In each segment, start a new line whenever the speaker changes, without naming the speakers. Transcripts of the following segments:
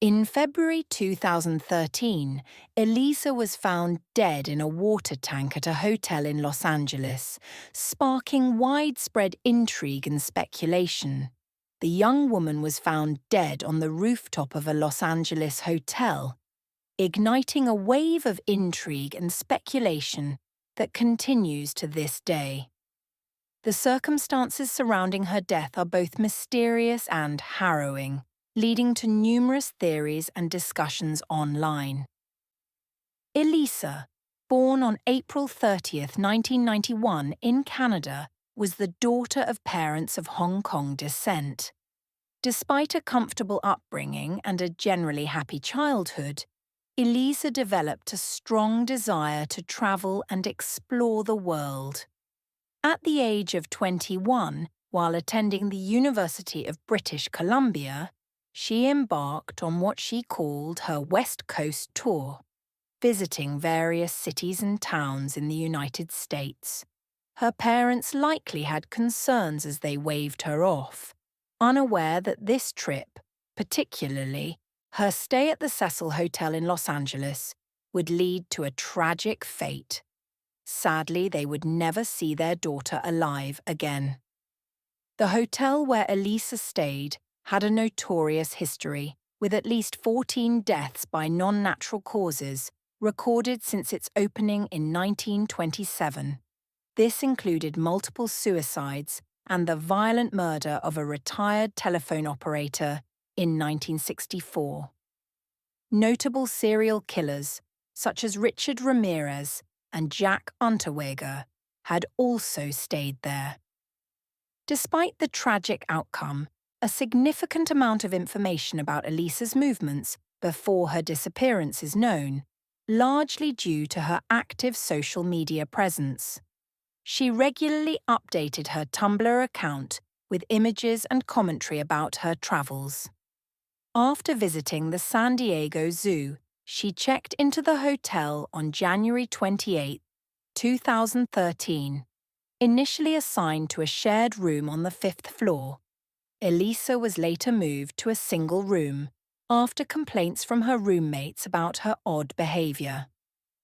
In February 2013, Elisa was found dead in a water tank at a hotel in Los Angeles, sparking widespread intrigue and speculation. The young woman was found dead on the rooftop of a Los Angeles hotel, igniting a wave of intrigue and speculation that continues to this day. The circumstances surrounding her death are both mysterious and harrowing, leading to numerous theories and discussions online. Elisa, born on April 30th, 1991 in Canada, was the daughter of parents of Hong Kong descent. Despite a comfortable upbringing and a generally happy childhood, Elisa developed a strong desire to travel and explore the world. At the age of 21, while attending the University of British Columbia, she embarked on what she called her West Coast tour, visiting various cities and towns in the United States. Her parents likely had concerns as they waved her off, unaware that this trip, particularly her stay at the Cecil Hotel in Los Angeles, would lead to a tragic fate. Sadly, they would never see their daughter alive again. The hotel where Elisa stayed had a notorious history, with at least 14 deaths by non-natural causes recorded since its opening in 1927. This included multiple suicides and the violent murder of a retired telephone operator in 1964. Notable serial killers, such as Richard Ramirez and Jack Unterweger, had also stayed there. Despite the tragic outcome, a significant amount of information about Elisa's movements before her disappearance is known, largely due to her active social media presence. She regularly updated her Tumblr account with images and commentary about her travels. After visiting the San Diego Zoo, she checked into the hotel on January 28, 2013. Initially assigned to a shared room on the 5th floor, Elisa was later moved to a single room after complaints from her roommates about her odd behavior.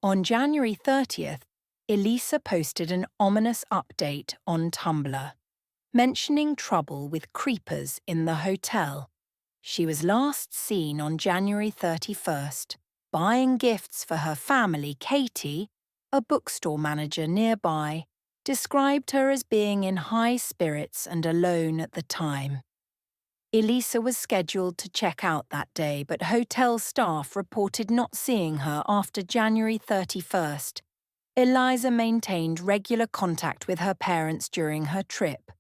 On January 30th, Elisa posted an ominous update on Tumblr, mentioning trouble with creepers in the hotel. She was last seen on January 31st, buying gifts for her family. Katie, a bookstore manager nearby, described her as being in high spirits and alone at the time. Elisa was scheduled to check out that day, but hotel staff reported not seeing her after January 31st. Elisa maintained regular contact with her parents during her trip,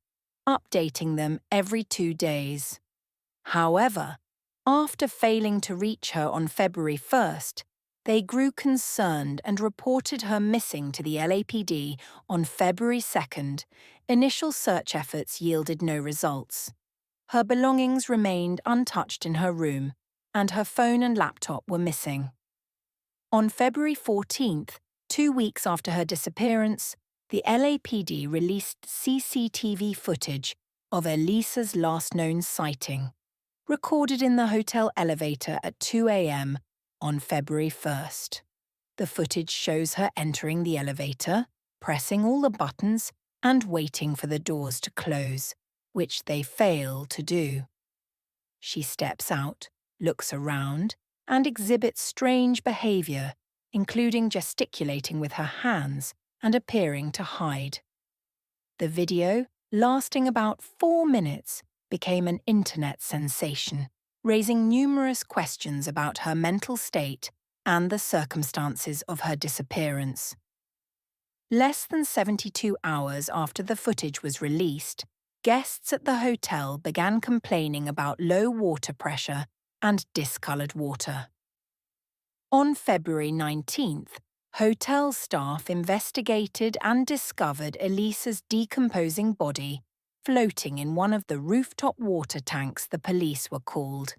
updating them every 2 days. However, after failing to reach her on February 1st, they grew concerned and reported her missing to the LAPD on February 2nd. Initial search efforts yielded no results. Her belongings remained untouched in her room, and her phone and laptop were missing. On February 14th, 2 weeks after her disappearance, the LAPD released CCTV footage of Elisa's last known sighting, recorded in the hotel elevator at 2 a.m. on February 1st. The footage shows her entering the elevator, pressing all the buttons, and waiting for the doors to close, which they fail to do. She steps out, looks around, and exhibits strange behavior, including gesticulating with her hands and appearing to hide. The video, lasting about 4 minutes, became an internet sensation, raising numerous questions about her mental state and the circumstances of her disappearance. Less than 72 hours after the footage was released, guests at the hotel began complaining about low water pressure and discoloured water. On February 19th, hotel staff investigated and discovered Elisa's decomposing body floating in one of the rooftop water tanks. The police were called,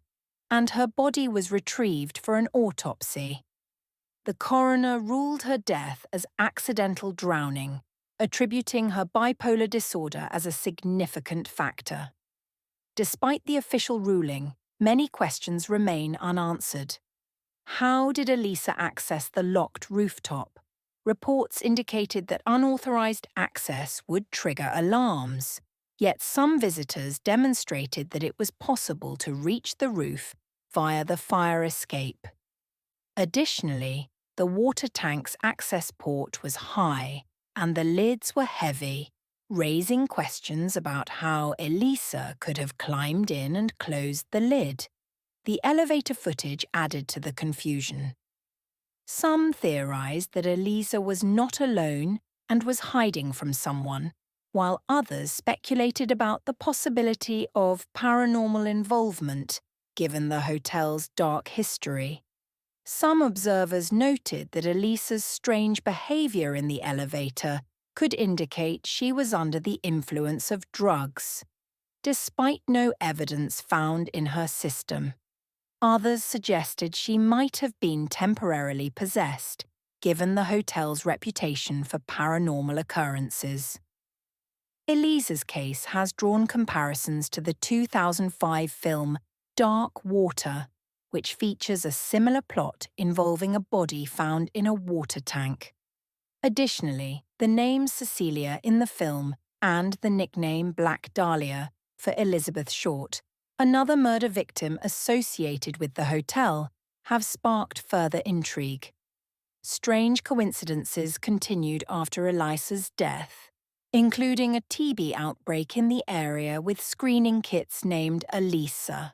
and her body was retrieved for an autopsy. The coroner ruled her death as accidental drowning, attributing her bipolar disorder as a significant factor. Despite the official ruling, many questions remain unanswered. How did Elisa access the locked rooftop? Reports indicated that unauthorized access would trigger alarms, yet some visitors demonstrated that it was possible to reach the roof via the fire escape. Additionally, the water tank's access port was high and the lids were heavy, raising questions about how Elisa could have climbed in and closed the lid. The elevator footage added to the confusion. Some theorized that Elisa was not alone and was hiding from someone, while others speculated about the possibility of paranormal involvement, given the hotel's dark history. Some observers noted that Elisa's strange behavior in the elevator could indicate she was under the influence of drugs, despite no evidence found in her system. Others suggested she might have been temporarily possessed, given the hotel's reputation for paranormal occurrences. Elisa's case has drawn comparisons to the 2005 film Dark Water, which features a similar plot involving a body found in a water tank. Additionally, the name Cecilia in the film and the nickname Black Dahlia for Elizabeth Short, another murder victim associated with the hotel, have sparked further intrigue. Strange coincidences continued after Elisa's death, including a TB outbreak in the area with screening kits named Elisa.